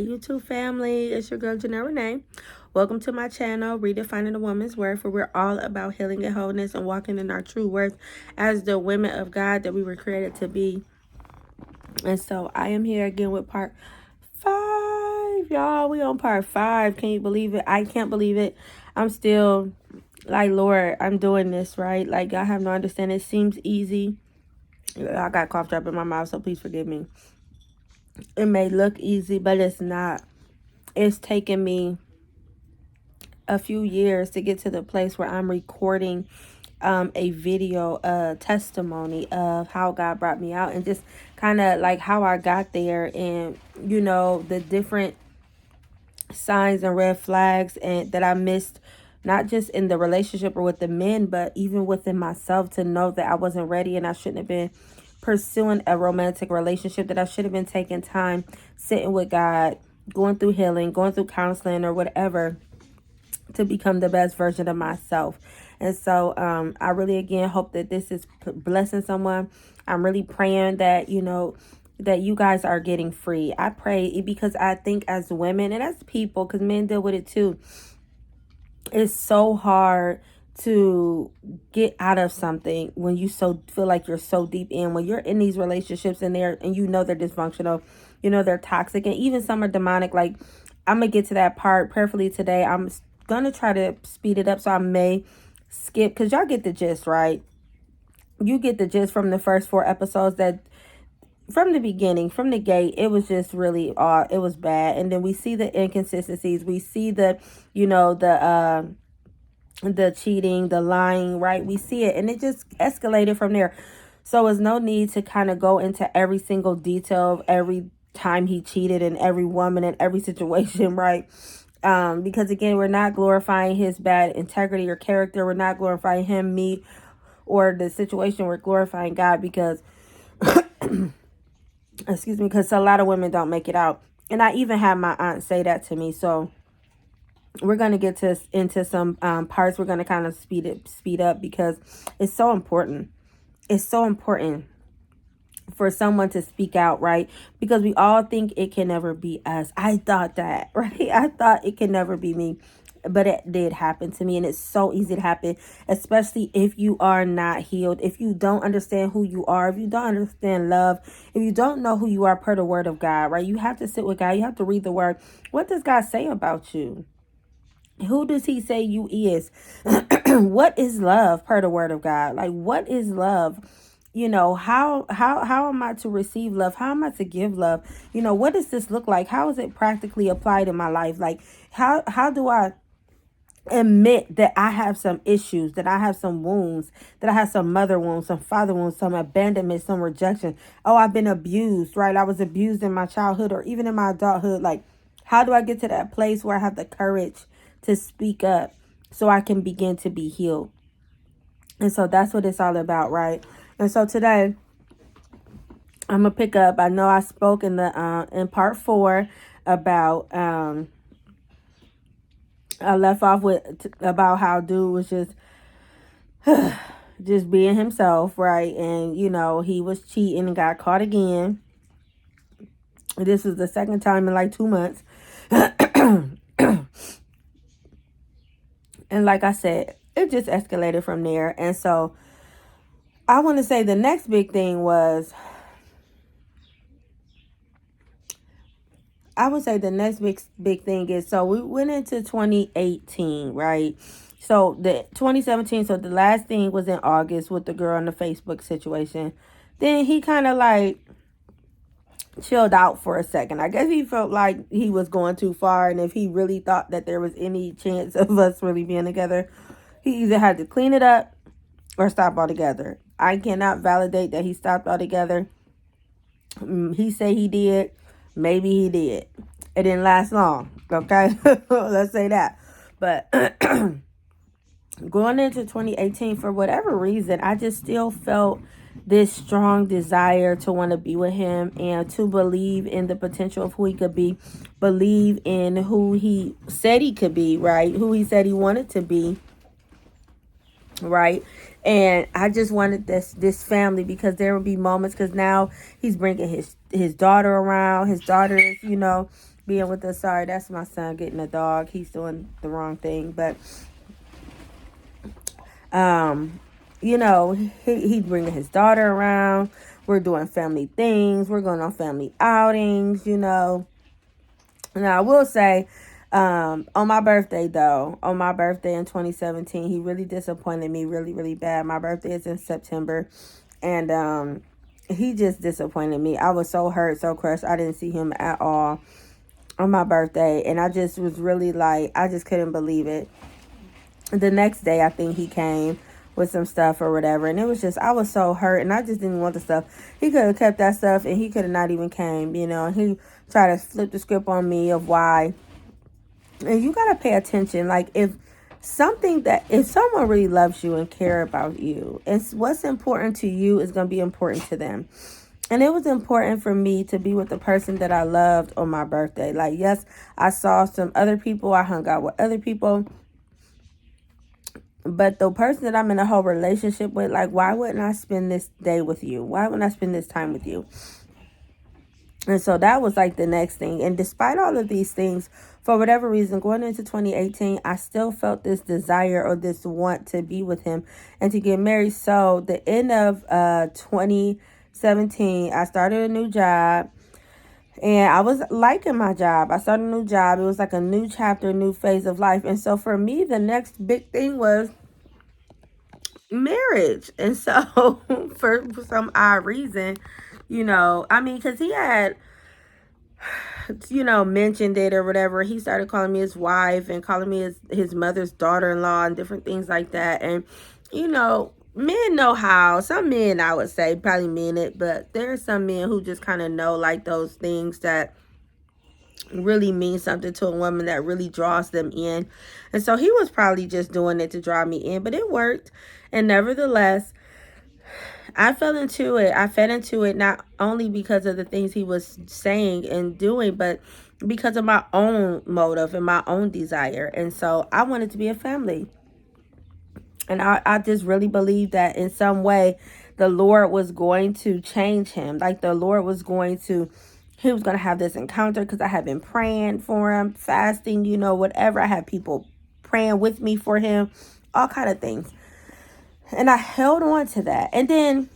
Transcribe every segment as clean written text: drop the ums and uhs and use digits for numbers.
Hey YouTube family, it's your girl Janelle Renee. Welcome to my channel, Redefining the Woman's Worth, where we're all about healing and wholeness and walking in our true worth as the women of God that we were created to be. And so I am here again with part 5, y'all. We on part 5. Can you believe it? I can't believe it. I'm still like, Lord, I'm doing this, right? Like, I have no understanding. It seems easy. I got cough drop in my mouth, so please forgive me. It may look easy, but it's not. It's taken me a few years to get to the place where I'm recording a video, testimony of how God brought me out and just kind of like how I got there, and you know, the different signs and red flags and that I missed, not just in the relationship or with the men, but even within myself, to know that I wasn't ready and I shouldn't have been pursuing a romantic relationship, that I should have been taking time, sitting with God, going through healing, going through counseling or whatever to become the best version of myself. And so I really again hope that this is blessing someone. I'm really praying that, you know, that you guys are getting free. I pray, because I think as women and as people, because men deal with it too, it's so hard to get out of something when you so feel like you're so deep in, when you're in these relationships and you know they're dysfunctional, you know they're toxic, and even some are demonic. Like, I'm gonna get to that part prayerfully today. I'm gonna try to speed it up, so I may skip, because y'all get the gist, right? You get the gist from the first 4 episodes, that from the beginning, from the gate, it was just really it was bad. And then we see the inconsistencies, we see the, you know, the cheating, the lying, right? We see it, and it just escalated from there. So there's no need to kind of go into every single detail of every time he cheated and every woman in every situation, right? Because again, we're not glorifying his bad integrity or character. We're not glorifying him, me, or the situation. We're glorifying God, because excuse me, because a lot of women don't make it out. And I even had my aunt say that to me. So we're going to get into some parts. We're going to kind of speed up because it's so important. It's so important for someone to speak out, right? Because we all think it can never be us. I thought that, right? I thought it can never be me, but it did happen to me. And it's so easy to happen, especially if you are not healed, if you don't understand who you are, if you don't understand love, if you don't know who you are per the word of God, right? You have to sit with God. You have to read the word. What does God say about you? Who does he say you is? What is love per the word of God? Like, what is love? You know, how am I to receive love? How am I to give love? You know, what does this look like? How is it practically applied in my life? Like, how do I admit that I have some issues, that I have some wounds, that I have some mother wounds, some father wounds, some abandonment, some rejection? Oh, I've been abused, right? I was abused in my childhood or even in my adulthood. Like, how do I get to that place where I have the courage to speak up so I can begin to be healed? And so that's what it's all about, right? And so today I'm gonna pick up. I know I spoke in the in part 4 about I left off with about how dude was just just being himself, right? And you know, he was cheating and got caught again. This was the second time in like 2 months. And like I said, it just escalated from there. And so I want to say the next big thing was, I would say the next big thing is, so we went into 2018, right? So the 2017, so the last thing was in August with the girl in the Facebook situation. Then he kind of like chilled out for a second. I guess he felt like he was going too far, and if he really thought that there was any chance of us really being together, he either had to clean it up or stop altogether. I cannot validate that he stopped altogether. He said he did. Maybe he did. It didn't last long, okay? Let's say that. But going into 2018, for whatever reason, I just still felt this strong desire to want to be with him and to believe in the potential of who he could be, believe in who he said he could be, right? Who he said he wanted to be, right? And I just wanted this family, because there would be moments, because now he's bringing his daughter around. His daughter is, you know, being with us. Sorry, that's my son getting a dog. He's doing the wrong thing. But, you know, he's bringing his daughter around. We're doing family things. We're going on family outings, you know. Now, I will say, on my birthday, though, on my birthday in 2017, he really disappointed me really, really bad. My birthday is in September. And he just disappointed me. I was so hurt, so crushed. I didn't see him at all on my birthday. And I just was really like, I just couldn't believe it. The next day, I think he came with some stuff or whatever. And it was just, I was so hurt. And I just didn't want the stuff. He could have kept that stuff and he could have not even came, you know. And he tried to flip the script on me of why. And you got to pay attention. Like, if someone really loves you and care about you, it's what's important to you is going to be important to them. And it was important for me to be with the person that I loved on my birthday. Like, yes, I saw some other people. I hung out with other people. But the person that I'm in a whole relationship with, like, why wouldn't I spend this day with you? Why wouldn't I spend this time with you? And so that was like the next thing. And despite all of these things, for whatever reason, going into 2018, I still felt this desire or this want to be with him and to get married. So the end of 2017, I started a new job. And I was liking my job. I started a new job. It was like a new chapter, new phase of life. And so for me, the next big thing was marriage. And so for some odd reason, you know, I mean, because he had, you know, mentioned it or whatever. He started calling me his wife and calling me his mother's daughter-in-law and different things like that. And, you know, men know how. Some men, I would say, probably mean it. But there are some men who just kind of know, like, those things that really mean something to a woman, that really draws them in. And so he was probably just doing it to draw me in. But it worked. And nevertheless, I fell into it. I fed into it not only because of the things he was saying and doing, but because of my own motive and my own desire. And so I wanted to be a family. And I just really believed that in some way the Lord was going to change him. Like the Lord was going to, he was going to have this encounter, because I had been praying for him, fasting, you know, whatever. I had people praying with me for him, all kind of things. And I held on to that. And then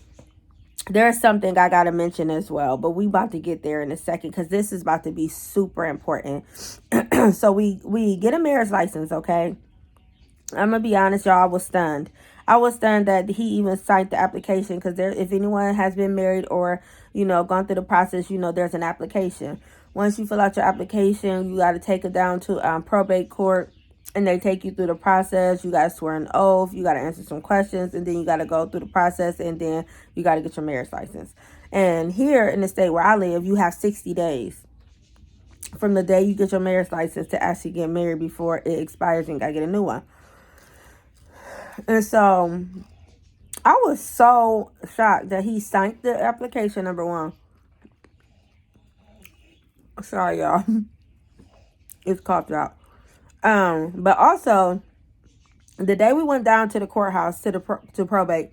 there's something I got to mention as well, but we about to get there in a second, because this is about to be super important. So we get a marriage license, okay? I'm going to be honest, y'all, I was stunned. I was stunned that he even signed the application, because if anyone has been married or, you know, gone through the process, you know, there's an application. Once you fill out your application, you got to take it down to probate court. And they take you through the process. You got to swear an oath. You got to answer some questions. And then you got to go through the process. And then you got to get your marriage license. And here in the state where I live, you have 60 days from the day you get your marriage license to actually get married before it expires and you got to get a new one. And so I was so shocked that he signed the application, number one. Sorry, y'all. It's coughed out. But also, the day we went down to the courthouse to probate,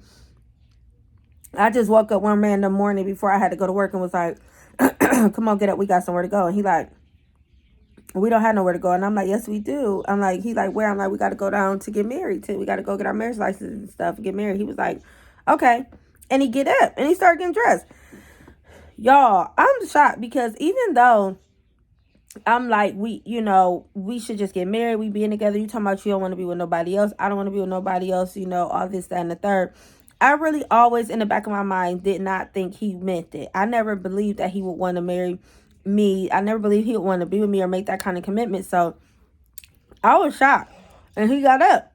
I just woke up one random morning before I had to go to work and was like, "Come on, get up, we got somewhere to go." And he like, "We don't have nowhere to go." And I'm like, "Yes, we do." I'm like, he like, "Where?" I'm like, "We got to go down to get married too. We got to go get our marriage license and stuff and get married." He was like, "Okay," and he get up and he started getting dressed. Y'all, I'm shocked, because even though I'm like, we should just get married. We being together. You talking about you don't want to be with nobody else. I don't want to be with nobody else. You know, all this, that, and the third. I really always, in the back of my mind, did not think he meant it. I never believed that he would want to marry me. I never believed he would want to be with me or make that kind of commitment. So I was shocked. And he got up.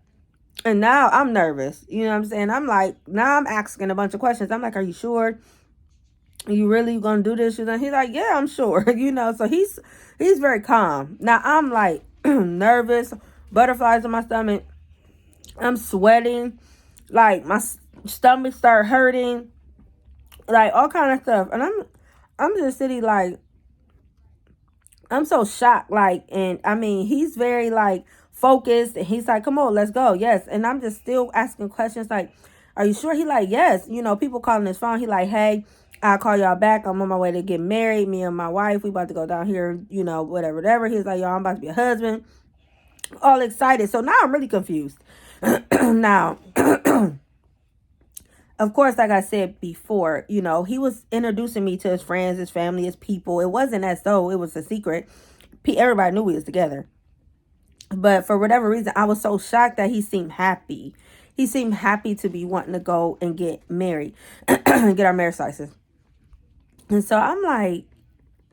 And now I'm nervous. You know what I'm saying? I'm like, now I'm asking a bunch of questions. I'm like, "Are you sure? Are you really gonna do this?" And he's like, "Yeah, I'm sure." You know, so he's very calm. Now I'm like nervous, butterflies in my stomach. I'm sweating, like my stomach start hurting, like all kind of stuff. And I'm just sitting like, I'm so shocked. Like, and I mean, he's very like focused, and he's like, "Come on, let's go." Yes. And I'm just still asking questions like, "Are you sure?" He like, "Yes." You know, people calling his phone. He like, "Hey, I'll call y'all back. I'm on my way to get married. Me and my wife, we about to go down here, you know, whatever, whatever. He was like, y'all, I'm about to be a husband. All excited. So now I'm really confused. Now, of course, like I said before, you know, he was introducing me to his friends, his family, his people. It wasn't as though it was a secret. Everybody knew we was together. But for whatever reason, I was so shocked that he seemed happy. He seemed happy to be wanting to go and get married, get our marriage license. And so I'm like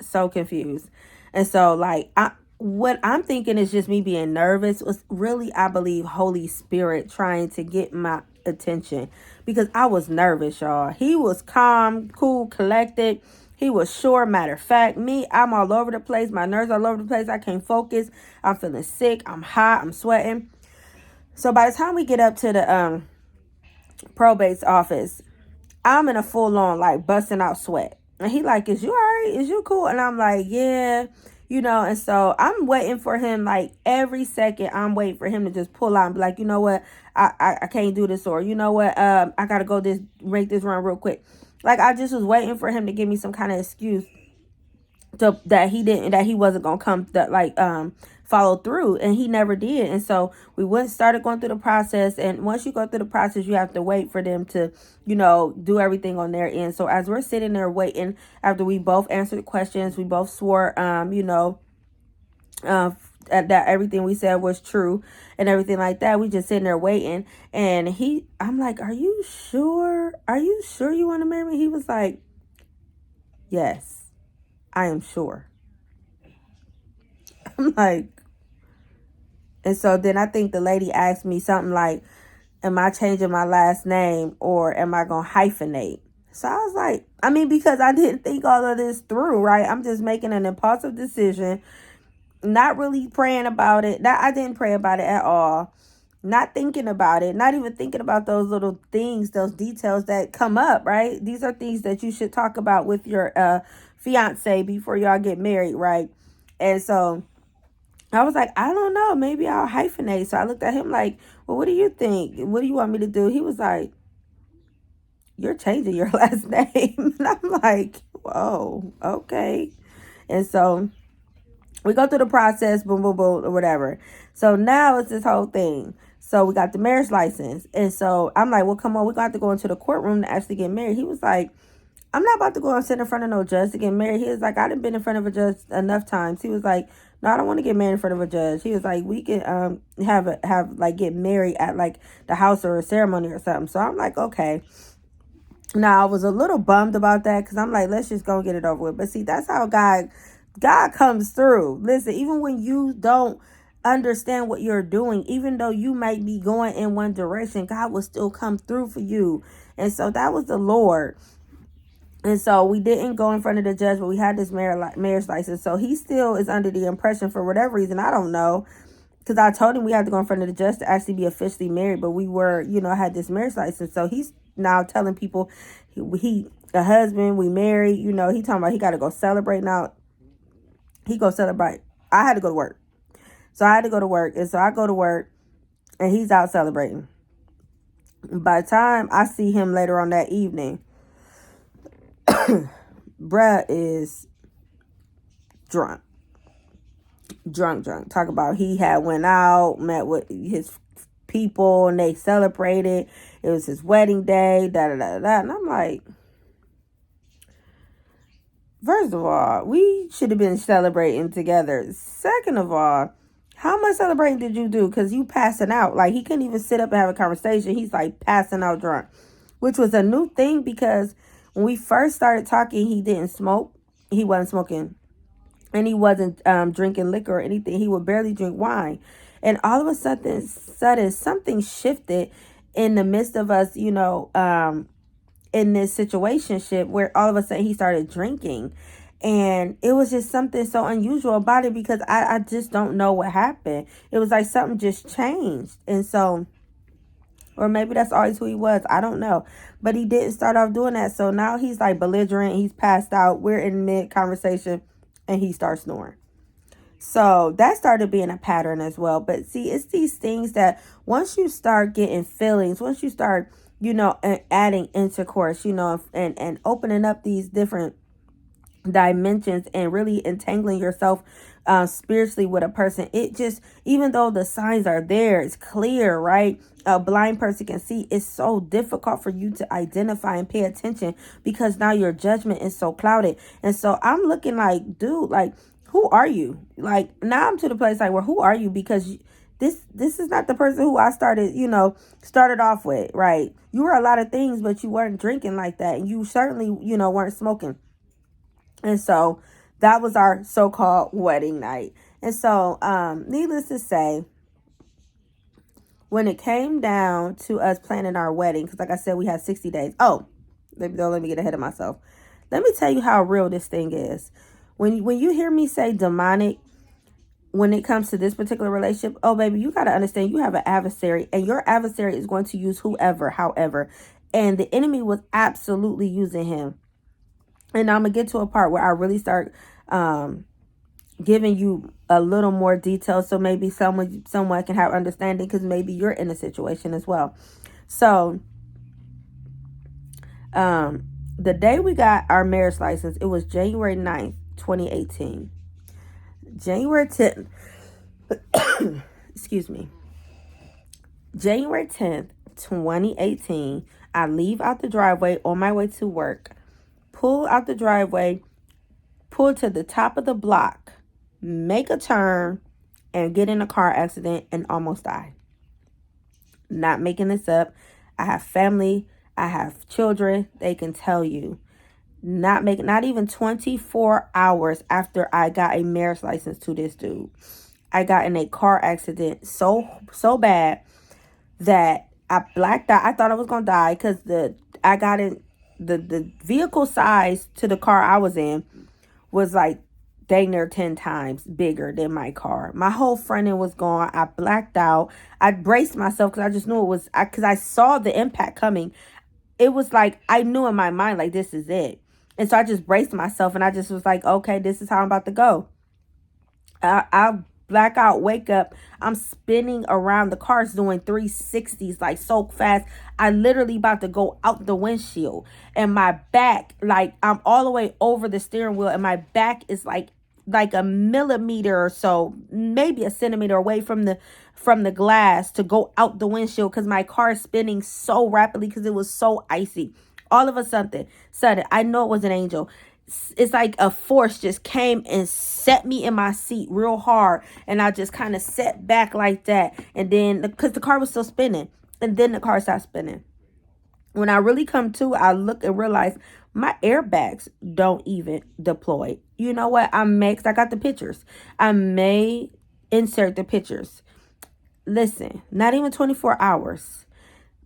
so confused. And so like what I'm thinking is just me being nervous was really, I believe, Holy Spirit trying to get my attention because I was nervous, y'all. He was calm, cool, collected. He was sure. Matter of fact, me, I'm all over the place. My nerves all over the place. I can't focus. I'm feeling sick. I'm hot. I'm sweating. So by the time we get up to the probate's office, I'm in a full on like busting out sweat. And he like, is you all right? Is you cool? And I'm like, yeah, you know. And so I'm waiting for him like every second. I'm waiting for him to just pull out and be like, you know what? I can't do this, or you know what? I gotta go make this run real quick. Like I just was waiting for him to give me some kind of excuse that he wasn't gonna come follow through, and he never did. And so we started going through the process, and once you go through the process, you have to wait for them to, you know, do everything on their end. So as we're sitting there waiting, after we both answered questions, we both swore that everything we said was true and everything like that. We just sitting there waiting, and I'm like, are you sure you want to marry me? He was like, yes, I am sure. I'm like, and so then I think the lady asked me something like, am I changing my last name or am I going to hyphenate? So I was like, I mean, because I didn't think all of this through, right? I'm just making an impulsive decision, not really praying about it. I didn't pray about it at all. Not thinking about it, not even thinking about those little things, those details that come up, right? These are things that you should talk about with your fiance before y'all get married, right? And so I was like, I don't know, maybe I'll hyphenate. So I looked at him like, well, what do you think? What do you want me to do? He was like, you're changing your last name. And I'm like, whoa, okay. And so we go through the process, boom, boom, boom, or whatever. So now it's this whole thing. So we got the marriage license. And so I'm like, well, come on, we're going to have to go into the courtroom to actually get married. He was like, I'm not about to go and sit in front of no judge to get married. He was like, I done been in front of a judge enough times. He was like, no, I don't want to get married in front of a judge. He was like, we can get married at like the house or a ceremony or something. So I'm like, okay. Now I was a little bummed about that because I'm like, let's just go get it over with. But see, that's how God comes through. Listen, even when you don't understand what you're doing, even though you might be going in one direction, God will still come through for you. And so that was the Lord. And so we didn't go in front of the judge, but we had this marriage license. So he still is under the impression, for whatever reason, I don't know, because I told him we had to go in front of the judge to actually be officially married, but we were, you know, had this marriage license. So he's now telling people he a husband, we married, you know, he talking about he got to go celebrate now. He go celebrate. I had to go to work. So I had to go to work. And so I go to work and he's out celebrating. By the time I see him later on that evening, bruh is drunk. Talk about he had went out, met with his people, and they celebrated. It was his wedding day, And I'm like, first of all, we should have been celebrating together. Second of all, how much celebrating did you do? Because you passing out. Like, he couldn't even sit up and have a conversation. He's like passing out drunk, which was a new thing because when we first started talking, he didn't smoke. He wasn't smoking. And he wasn't drinking liquor or anything. He would barely drink wine. And all of a sudden something shifted in the midst of us, you know, in this situationship where all of a sudden he started drinking. And it was just something so unusual about it because I just don't know what happened. It was like something just changed. And so, or maybe that's always who he was. I don't know. But he didn't start off doing that. So now he's like belligerent. He's passed out. We're in mid-conversation and he starts snoring. So that started being a pattern as well. But see, it's these things that once you start getting feelings, once you start you know, and adding intercourse, you know, and opening up these different dimensions and really entangling yourself spiritually with a person. It just, even though the signs are there, it's clear, right? A blind person can see. It's so difficult for you to identify and pay attention because now your judgment is so clouded. And so I'm looking like, dude, like, who are you? Like, now I'm to the place like, well, who are you? Because this is not the person who I started off with, right? You were a lot of things, but you weren't drinking like that, and you certainly, weren't smoking. And so that was our so-called wedding night. And so, needless to say, when it came down to us planning our wedding, because like I said, we had 60 days. Oh, don't let me get ahead of myself. Let me tell you how real this thing is. When you hear me say demonic, when it comes to this particular relationship, oh, baby, you got to understand you have an adversary, and your adversary is going to use whoever, however. And the enemy was absolutely using him. And I'm going to get to a part where I really start giving you a little more detail so maybe someone can have understanding, because maybe you're in a situation as well. So the day we got our marriage license, it was January 9th, 2018. January 10th, excuse me. January 10th, 2018, I leave out the driveway on my way to work, pull out the driveway, pull to the top of the block, make a turn, and get in a car accident and almost die. Not making this up. I have family. I have children. They can tell you. Not even 24 hours after I got a marriage license to this dude, I got in a car accident so bad that I blacked out. I thought I was gonna die because I got in the vehicle size to the car I was in was like dang near 10 times bigger than my car. My whole front end was gone. I blacked out. I braced myself because I just knew it was, because I saw the impact coming. It was like, I knew in my mind, like, this is it. And so I just braced myself and I just was like, okay, this is how I'm about to go. I black out, wake up. I'm spinning around. The car's doing 360s like so fast. I literally about to go out the windshield, and my back, like, I'm all the way over the steering wheel, and my back is like a millimeter or so, maybe a centimeter away from the glass to go out the windshield, because my car is spinning so rapidly because it was so icy. All of a sudden, I know it was an angel. It's like a force just came and set me in my seat real hard, and I just kind of set back like that, and then because the car was still spinning, and then the car stopped spinning. When I really come to, I look and realize my airbags don't even deploy. You know what? I got the pictures. I may insert the pictures. Listen, not even 24 hours.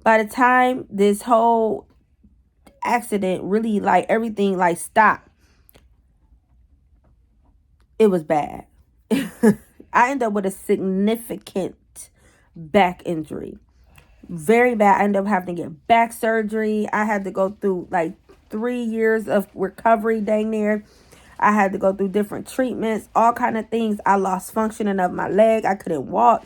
By the time this whole accident really, like, everything like stopped, it was bad. I ended up with a significant back injury. Very bad. I ended up having to get back surgery. I had to go through like 3 years of recovery dang near. I had to go through different treatments, all kind of things. I lost functioning of my leg. I couldn't walk.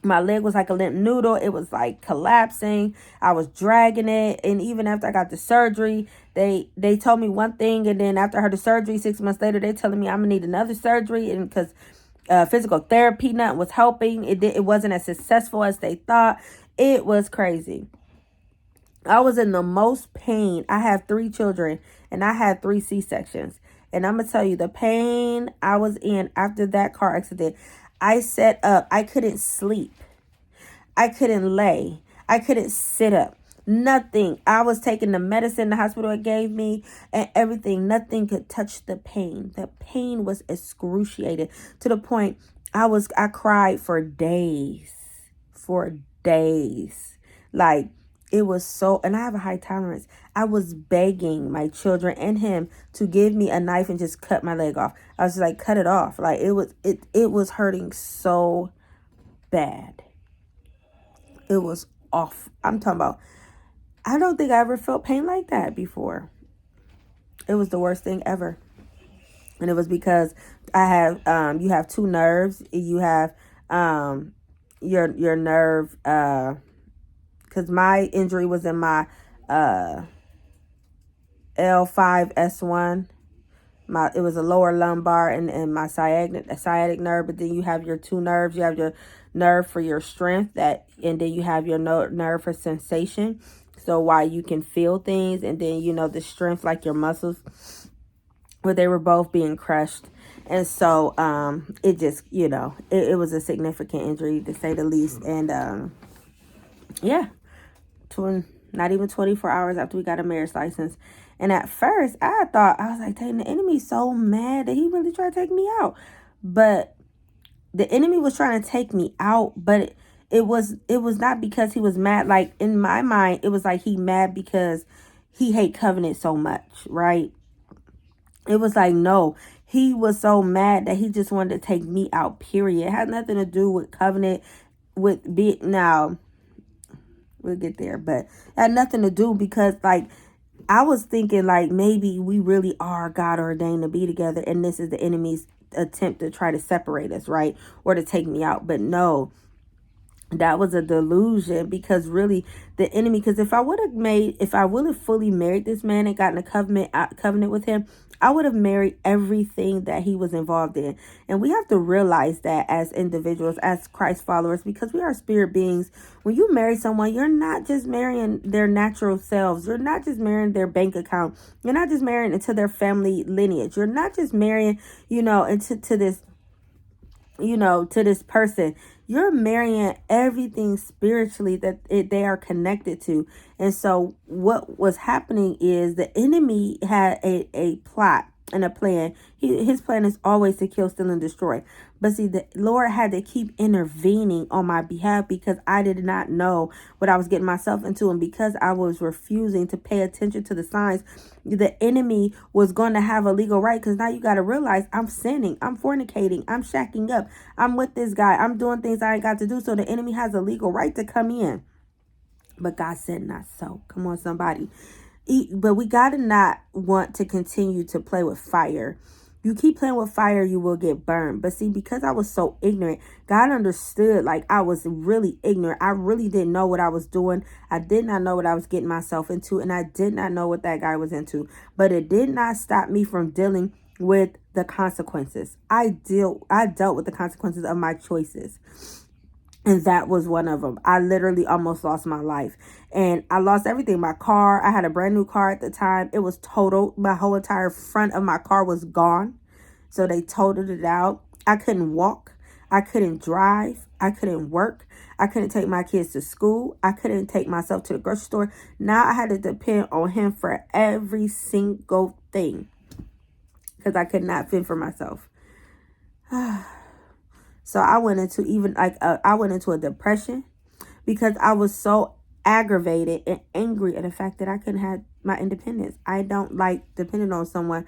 My leg was like a limp noodle. It was like collapsing. I was dragging it. And even after I got the surgery, they told me one thing. And then after I had the surgery, 6 months later, they're telling me I'm going to need another surgery. And because physical therapy, nothing was helping. It wasn't as successful as they thought. It was crazy. I was in the most pain. I have 3 children, and I had 3 C-sections. And I'm going to tell you, the pain I was in after that car accident, I sat up. I couldn't sleep. I couldn't lay. I couldn't sit up. Nothing. I was taking the medicine the hospital gave me and everything. Nothing could touch the pain. The pain was excruciating to the point I cried for days. For days. Like, it was so, and I have a high tolerance. I was begging my children and him to give me a knife and just cut my leg off. I was just like, cut it off. Like, it was hurting so bad. It was off. I'm talking about, I don't think I ever felt pain like that before. It was the worst thing ever. And it was because I have, you have 2 nerves. You have, your nerve, because because my injury was in my L5S1. It was a lower lumbar and my sciatic nerve. But then you have your two nerves. You have your nerve for your strength, and then you have your nerve for sensation. So why you can feel things, and then the strength, like your muscles, where they were both being crushed. And so it just it was a significant injury, to say the least. And yeah, not even 24 hours after we got a marriage license. And at first I was like, dang, the enemy's so mad that he really tried to take me out. But the enemy was trying to take me out, but it was not because he was mad. Like, in my mind, it was like he mad because he hate covenant so much, right? It was like, no, he was so mad that he just wanted to take me out, period. It had nothing to do with covenant, now we'll get there, but it had nothing to do, because like I was thinking like maybe we really are God ordained to be together, and this is the enemy's attempt to try to separate us, right? Or to take me out. But no, that was a delusion, because really the enemy, because if I would have fully married this man and gotten a covenant with him, I would have married everything that he was involved in. And we have to realize that as individuals, as Christ followers, because we are spirit beings. When you marry someone, you're not just marrying their natural selves. You're not just marrying their bank account. You're not just marrying into their family lineage. You're not just marrying, into this, to this person. You're marrying everything spiritually that they are connected to. And so what was happening is the enemy had a plot and a plan. His plan is always to kill, steal, and destroy. But see, the Lord had to keep intervening on my behalf, because I did not know what I was getting myself into. And because I was refusing to pay attention to the signs, the enemy was going to have a legal right. Because now you got to realize I'm sinning, I'm fornicating, I'm shacking up, I'm with this guy, I'm doing things I ain't got to do. So the enemy has a legal right to come in. But God said not so. Come on, somebody. But we got to not want to continue to play with fire. You keep playing with fire, you will get burned. But see, because I was so ignorant, God understood. Like, I was really ignorant. I really didn't know what I was doing. I did not know what I was getting myself into. And I did not know what that guy was into. But it did not stop me from dealing with the consequences. I dealt with the consequences of my choices. And that was one of them. I literally almost lost my life. And I lost everything. My car, I had a brand new car at the time. It was totaled. My whole entire front of my car was gone. So they totaled it out. I couldn't walk. I couldn't drive. I couldn't work. I couldn't take my kids to school. I couldn't take myself to the grocery store. Now I had to depend on him for every single thing, because I could not fend for myself. So I went into a depression, because I was so aggravated and angry at the fact that I couldn't have my independence. I don't like depending on someone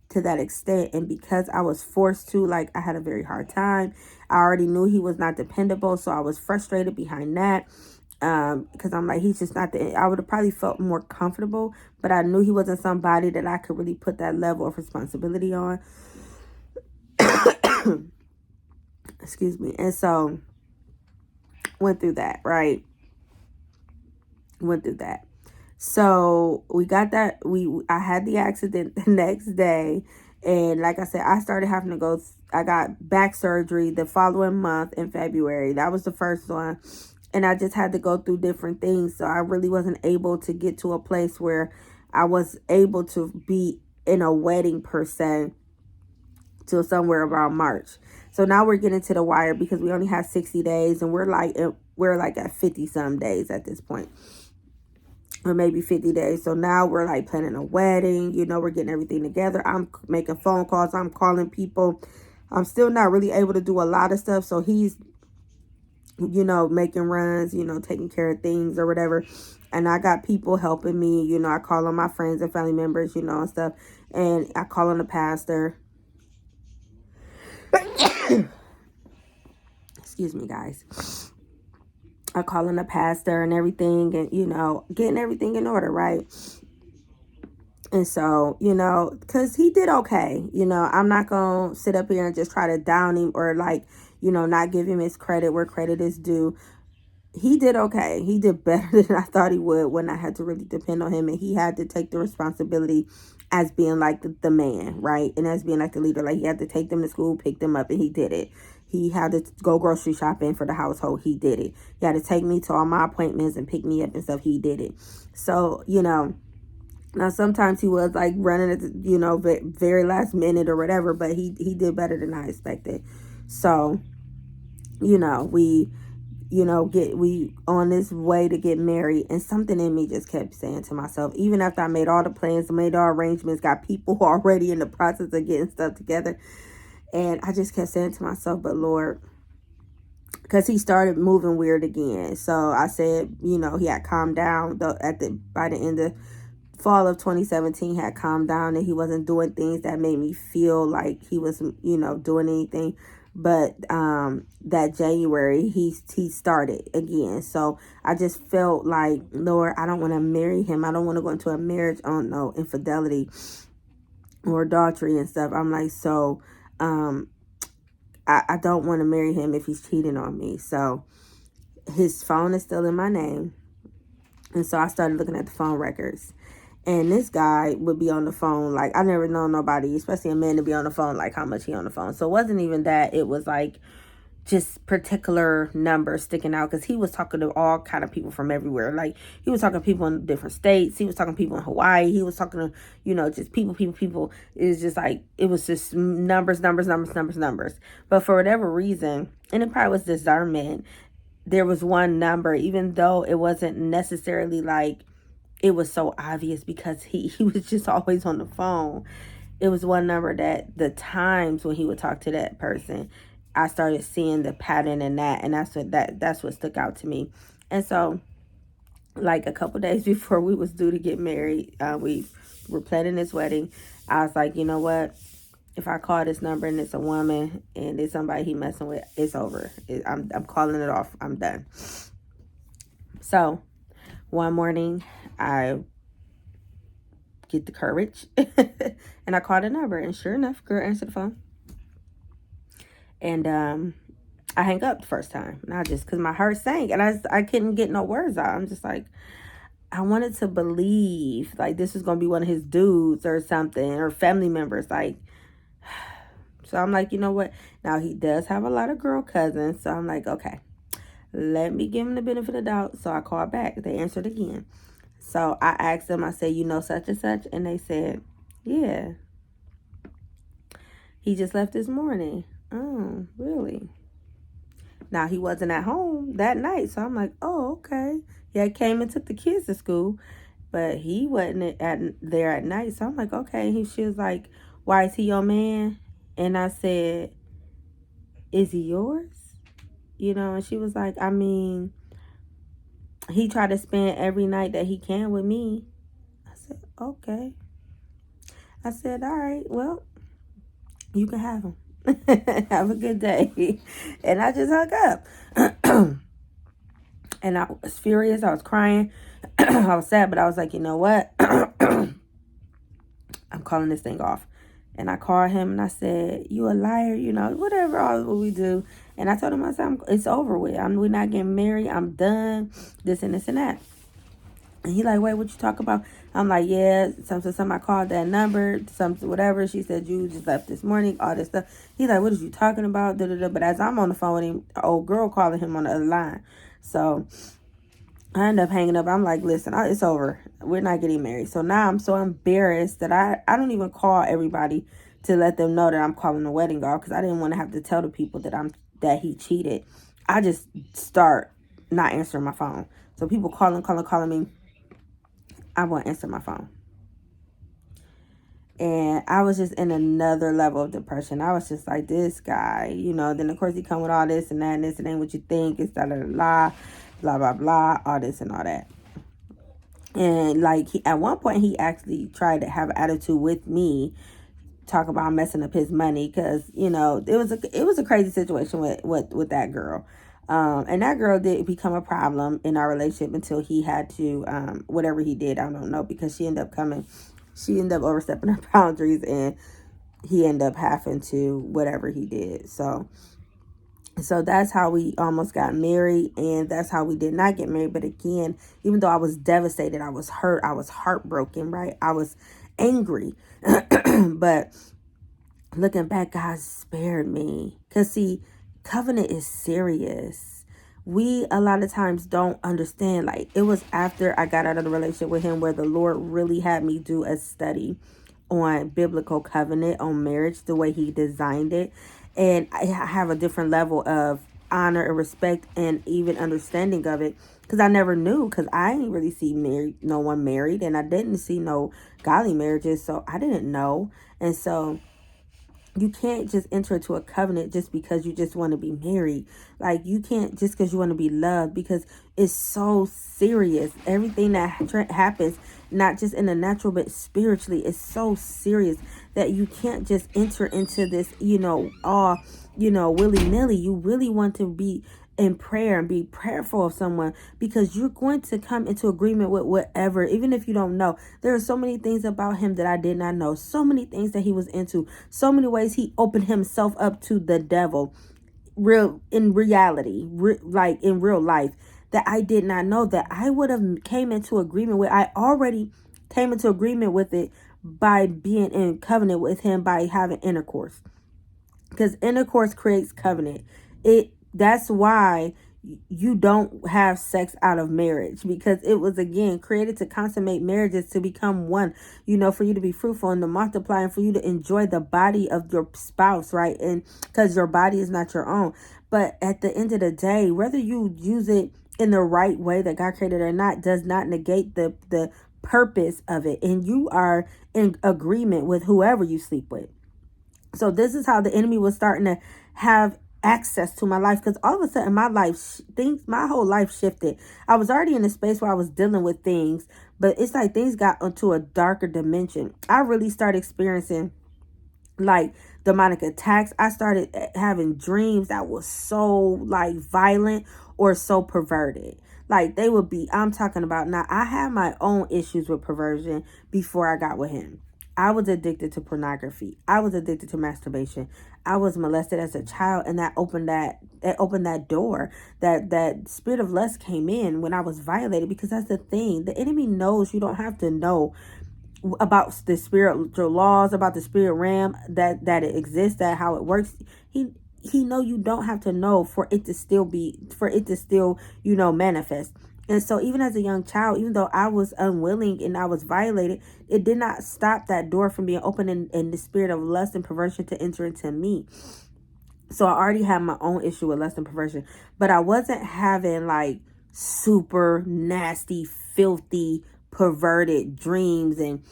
to that extent. And because I was forced to, like, I had a very hard time. I already knew he was not dependable. So I was frustrated behind that. Because I'm like, he's just not I would have probably felt more comfortable, but I knew he wasn't somebody that I could really put that level of responsibility on. Excuse me. And so went through that, right? Went through that. So we got that. I had the accident the next day. And like I said, I started having to go. I got back surgery the following month in February. That was the first one. And I just had to go through different things. So I really wasn't able to get to a place where I was able to be in a wedding per se till somewhere around March. So now we're getting to the wire, because we only have 60 days, and we're like at 50 some days at this point, or maybe 50 days. So now we're like planning a wedding. We're getting everything together. I'm making phone calls. I'm calling people. I'm still not really able to do a lot of stuff. So he's, making runs, taking care of things or whatever. And I got people helping me. I call on my friends and family members, and stuff. And I call on the pastor. Excuse me, guys. I call on the pastor and everything, and getting everything in order, right? And so, because he did okay. I'm not gonna sit up here and just try to down him, or like, not give him his credit where credit is due. he did okay. He did better than I thought he would when I had to really depend on him. And he had to take the responsibility as being like the man, right? And as being like the leader. Like, he had to take them to school, pick them up, and he did it. He had to go grocery shopping for the household. He did it. He had to take me to all my appointments and pick me up and stuff. He did it. So, you know, now sometimes he was like running at the, you know, very last minute or whatever, but he did better than I expected. So, you know, we on this way to get married, and something in me just kept saying to myself, even after I made all the plans, made all arrangements, got people already in the process of getting stuff together, and I just kept saying to myself, but Lord, because he started moving weird again. So I said, you know, he had calmed down by the end of fall of 2017, had calmed down, and he wasn't doing things that made me feel like he was, you know, doing anything. But that January, he started again. So I just felt like, Lord, I don't want to marry him. I don't want to go into a marriage on no infidelity or adultery and stuff. I'm like, so I don't want to marry him if he's cheating on me. So his phone is still in my name. And so I started looking at the phone records. And this guy would be on the phone. Like, I never known nobody, especially a man, to be on the phone, like how much he on the phone. So it wasn't even that. It was like just particular numbers sticking out, because he was talking to all kind of people from everywhere. Like, he was talking to people in different states. He was talking to people in Hawaii. He was talking to, you know, just people. It's just like, it was just numbers. But for whatever reason, and it probably was discernment, there was one number, even though it wasn't necessarily like, it was so obvious because he was just always on the phone. It was one number that the times when he would talk to that person, I started seeing the pattern in that, and that's what stuck out to me. And so, like a couple days before we was due to get married, we were planning this wedding. I was like, you know what? If I call this number and it's a woman and it's somebody he messing with, it's over. I'm calling it off. I'm done. So one morning, I get the courage and I called a number, and sure enough, girl answered the phone. And I hang up the first time, and I just, because my heart sank, and I couldn't get no words out. I'm just like, I wanted to believe like this was gonna be one of his dudes or something, or family members, like. So I'm like, you know what? Now, he does have a lot of girl cousins, so I'm like, okay, let me give him the benefit of the doubt. So I called back. They answered again. So I asked them, I said, you know such and such? And they said, yeah. He just left this morning. Oh, really? Now, he wasn't at home that night. So I'm like, oh, okay. Yeah, I came and took the kids to school, but he wasn't there at night. So I'm like, okay. She was like, why is he your man? And I said, is he yours? You know, and she was like, I mean, he tried to spend every night that he can with me. I said, okay. I said, all right, well, you can have him. Have a good day. And I just hung up. And I was furious. I was crying. I was sad, but I was like, you know what? I'm calling this thing off. And I called him and I said, you a liar, you know, whatever, all what we do. And I told him, I said, it's over with. We're not getting married. I'm done. This and this and that. And he like, wait, what you talk about? I'm like, yeah, some I called that number, something, whatever. She said, you just left this morning, all this stuff. He's like, what is you talking about? Da-da-da. But as I'm on the phone with him, an old girl calling him on the other line. So I end up hanging up. I'm like, listen, it's over. We're not getting married. So now I'm so embarrassed that I don't even call everybody to let them know that I'm calling the wedding off, because I didn't want to have to tell the people that he cheated. I just start not answering my phone. So people calling me, I won't answer my phone. And I was just in another level of depression. I was just like, this guy, you know. Then of course he come with all this and that, and this and ain't what you think. It's da da da, blah blah blah, all this and all that. And like at one point he actually tried to have an attitude with me, talk about messing up his money, because you know it was a crazy situation with that girl. And that girl did become a problem in our relationship until he had to whatever he did, I don't know, because she ended up overstepping her boundaries, and he ended up having to whatever he did. So So that's how we almost got married, and that's how we did not get married. But again, even though I was devastated, I was hurt, I was heartbroken, right? I was angry. But looking back, God spared me. Because see, covenant is serious. We a lot of times don't understand. Like, it was after I got out of the relationship with him where the Lord really had me do a study on biblical covenant, on marriage, the way he designed it. And I have a different level of honor and respect and even understanding of it, because I never knew, because I didn't really see no one married, and I didn't see no godly marriages, so I didn't know. And so you can't just enter into a covenant just because you just want to be married. Like, you can't just because you want to be loved, because it's so serious. Everything that happens, not just in the natural, but spiritually, is so serious that you can't just enter into this, all, willy-nilly. You really want to be in prayer and be prayerful of someone, because you're going to come into agreement with whatever, even if you don't know. There are so many things about him that I did not know, so many things that he was into, so many ways he opened himself up to the devil, in reality, like in real life, that I did not know, that I would have came into agreement with. I already came into agreement with it by being in covenant with him, by having intercourse, because intercourse creates covenant. That's why you don't have sex out of marriage, because it was, again, created to consummate marriages, to become one, for you to be fruitful and to multiply, and for you to enjoy the body of your spouse, right? And because your body is not your own. But at the end of the day, whether you use it in the right way that God created or not, does not negate the purpose of it. And you are in agreement with whoever you sleep with. So this is how the enemy was starting to have access to my life, because all of a sudden my whole life shifted. I was already in a space where I was dealing with things, but it's like things got into a darker dimension. I really started experiencing like demonic attacks. I started having dreams that was so like violent or so perverted. Like, they would be, I'm talking about, now I had my own issues with perversion before I got with him. I was addicted to pornography. I was addicted to masturbation. I was molested as a child, and that opened that door. That spirit of lust came in when I was violated, because that's the thing. The enemy knows you don't have to know about the spiritual laws, about the spirit realm, that it exists, that how it works. He know you don't have to know for it to still manifest. And so even as a young child, even though I was unwilling and I was violated, it did not stop that door from being open, and the spirit of lust and perversion to enter into me. So I already had my own issue with lust and perversion, but I wasn't having like super nasty, filthy, perverted dreams. And,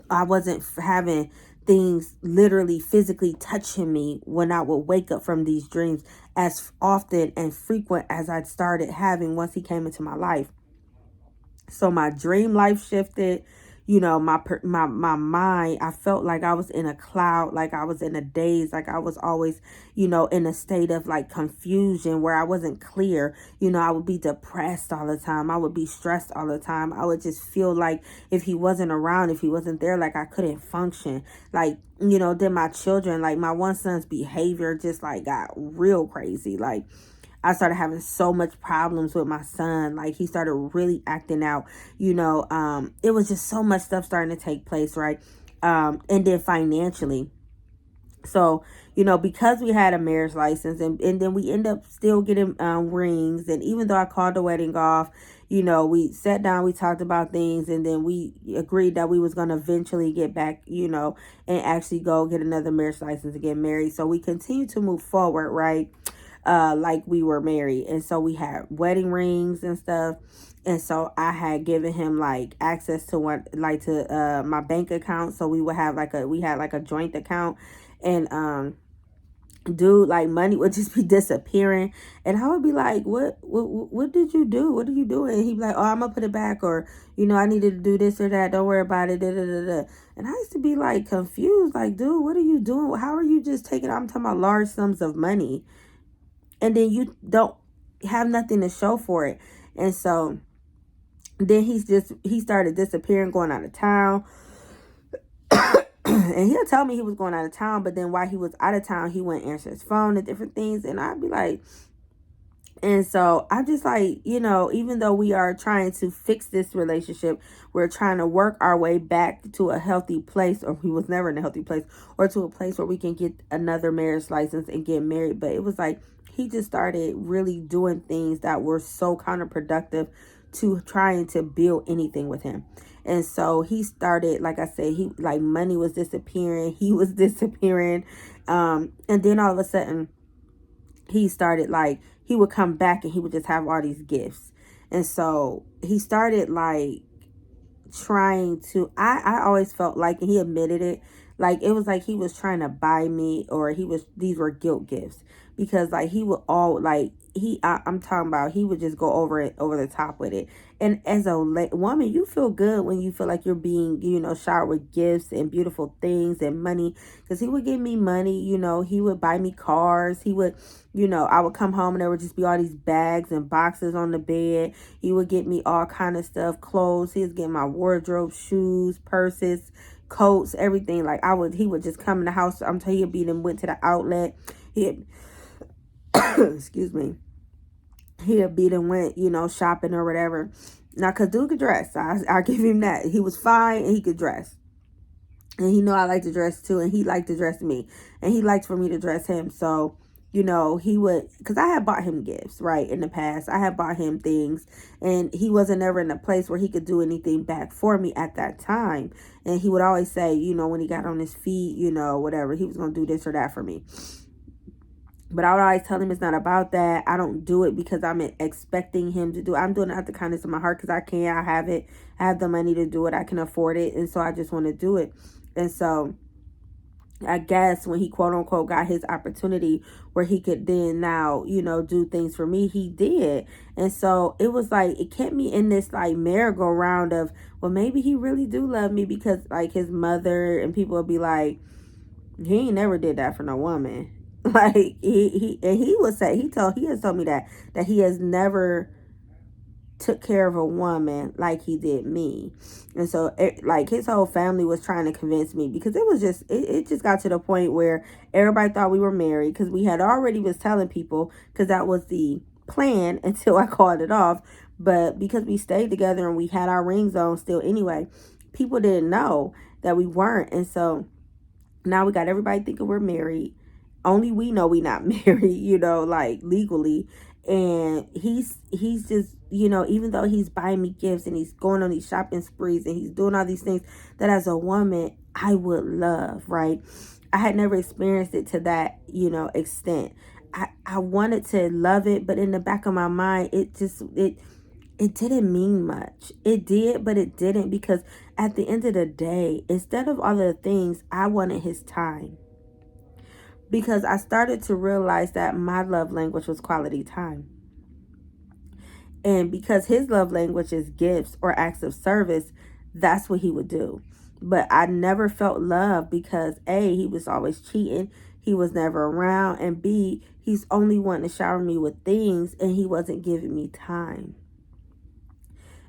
I wasn't having things literally physically touching me when I would wake up from these dreams as often and frequent as I started having once he came into my life. So my dream life shifted. My mind, I felt like I was in a cloud, like I was in a daze, like I was always, in a state of like confusion where I wasn't clear. I would be depressed all the time. I would be stressed all the time. I would just feel like if he wasn't around, if he wasn't there, like I couldn't function. Like, then my children, like my one son's behavior just like got real crazy. Like, I started having so much problems with my son. Like, he started really acting out, it was just so much stuff starting to take place, right? And then financially. So, because we had a marriage license, and then we end up still getting rings. And even though I called the wedding off, we sat down, we talked about things, and then we agreed that we was going to eventually get back, and actually go get another marriage license and get married. So we continued to move forward, right? Like we were married. And so we had wedding rings and stuff. And so I had given him like access to my bank account. So we had like a joint account. And dude, like, money would just be disappearing, and I would be like, what did you do? What are you doing? And he'd be like, oh, I'm gonna put it back, or I needed to do this or that, don't worry about it, da, da, da, da. And I used to be like confused, like, dude, what are you doing? How are you just taking, I'm talking about large sums of money, and then you don't have nothing to show for it? And so then he started disappearing, going out of town. And he'll tell me he was going out of town, but then while he was out of town, he wouldn't answer his phone and different things. And I'd be like, and so I'm just like, even though we are trying to fix this relationship, we're trying to work our way back to a healthy place, or he was never in a healthy place, or to a place where we can get another marriage license and get married. But it was like he just started really doing things that were so counterproductive to trying to build anything with him. And so he started, like I said, he like money was disappearing, he was disappearing. And then all of a sudden he started like, he would come back and he would just have all these gifts. And so he started like trying to, I always felt like, and he admitted it, like it was like he was trying to buy me, or these were guilt gifts, because like he would all like I'm talking about, he would just go over the top with it. And as a woman, you feel good when you feel like you're being, showered with gifts and beautiful things and money, because he would give me money, he would buy me cars, he would, I would come home and there would just be all these bags and boxes on the bed. He would get me all kind of stuff, clothes, he was getting my wardrobe, shoes, purses, coats, everything. Like he would just come in the house. I'm telling you, he'd went to the outlet. Excuse me. He'd went, shopping or whatever. Now, cause dude could dress. I give him that. He was fine and he could dress. And he knew I liked to dress too, and he liked to dress me, and he liked for me to dress him. So, he would, because I had bought him gifts, right, in the past. I had bought him things, and he wasn't ever in a place where he could do anything back for me at that time. And he would always say, when he got on his feet, whatever, he was going to do this or that for me. But I would always tell him it's not about that. I don't do it because I'm expecting him to do it. I'm doing it out the kindness of my heart because I can. I have it. I have the money to do it. I can afford it. And so I just want to do it. And so I guess when he quote unquote got his opportunity where he could then now, do things for me, he did. And so it was like, it kept me in this like merry-go-round of, well, maybe he really do love me, because like his mother and people would be like, he ain't never did that for no woman. Like he would say, he has told me that he has never took care of a woman like he did me. And so like his whole family was trying to convince me, because it was just it just got to the point where everybody thought we were married, because we had already was telling people, because that was the plan until I called it off. But because we stayed together and we had our rings on still anyway, people didn't know that we weren't. And so now we got everybody thinking we're married. Only we know we not married, like legally. And he's just, even though he's buying me gifts and he's going on these shopping sprees and he's doing all these things that as a woman I would love, right? I had never experienced it to that, extent. I wanted to love it, but in the back of my mind, it didn't mean much. It did, but it didn't, because at the end of the day, instead of all the things, I wanted his time. Because I started to realize that my love language was quality time. And because his love language is gifts or acts of service, that's what he would do. But I never felt love because A, he was always cheating. He was never around. And B, he's only wanting to shower me with things and he wasn't giving me time.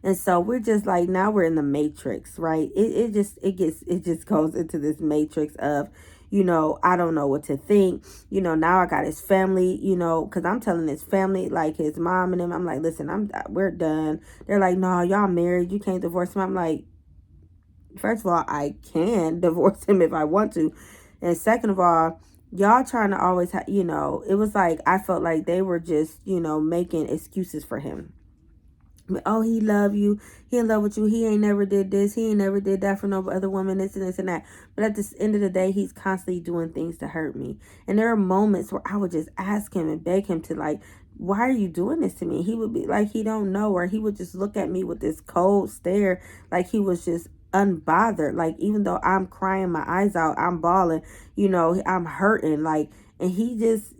And so we're just like, now we're in the matrix, right? It just goes into this matrix of, I don't know what to think. Now I got his family, because I'm telling his family, like his mom and them, I'm like, listen, we're done. They're like, no, y'all married, you can't divorce him. I'm like, first of all, I can divorce him if I want to. And second of all, y'all trying to always it was like, I felt like they were just, making excuses for him. Oh, he love you. He in love with you. He ain't never did this. He ain't never did that for no other woman. This and this and that. But at the end of the day, he's constantly doing things to hurt me. And there are moments where I would just ask him and beg him to like, why are you doing this to me? He would be like, he don't know. Or he would just look at me with this cold stare, like he was just unbothered. Like, even though I'm crying my eyes out, I'm bawling, I'm hurting. Like, and he just,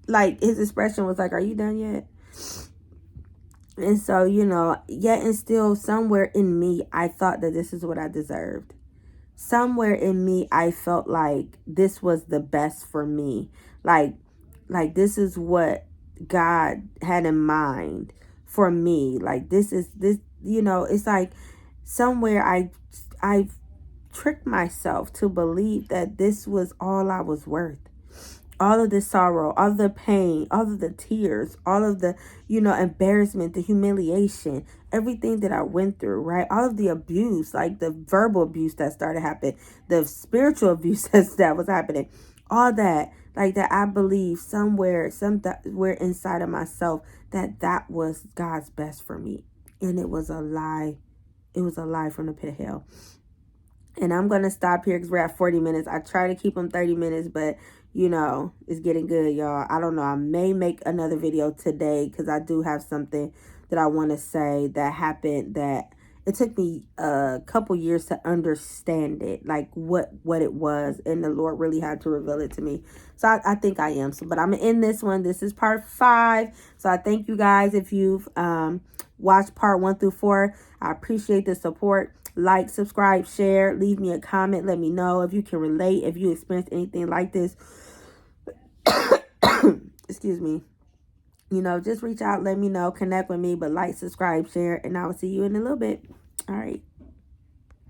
like his expression was like, are you done yet? And so, yet and still somewhere in me, I thought that this is what I deserved. Somewhere in me, I felt like this was the best for me. Like this is what God had in mind for me. Like this, it's like, somewhere I tricked myself to believe that this was all I was worth. All of the sorrow, all of the pain, all of the tears, all of the, embarrassment, the humiliation, everything that I went through, right? All of the abuse, like the verbal abuse that started happening, the spiritual abuse that was happening, all that, like that, I believe somewhere inside of myself that was God's best for me. And it was a lie. It was a lie from the pit of hell. And I'm going to stop here because we're at 40 minutes. I try to keep them 30 minutes, but, it's getting good, y'all. I don't know. I may make another video today because I do have something that I want to say that happened that it took me a couple years to understand it, like what it was. And the Lord really had to reveal it to me. So I think I am. So, but I'm going to end this one. This is part 5. So I thank you guys if you've watched part 1 through 4. I appreciate the support. Like, subscribe, share, leave me a comment. Let me know if you can relate, if you experienced anything like this. Excuse me. Just reach out, let me know, connect with me, but like, subscribe, share, and I will see you in a little bit. All right.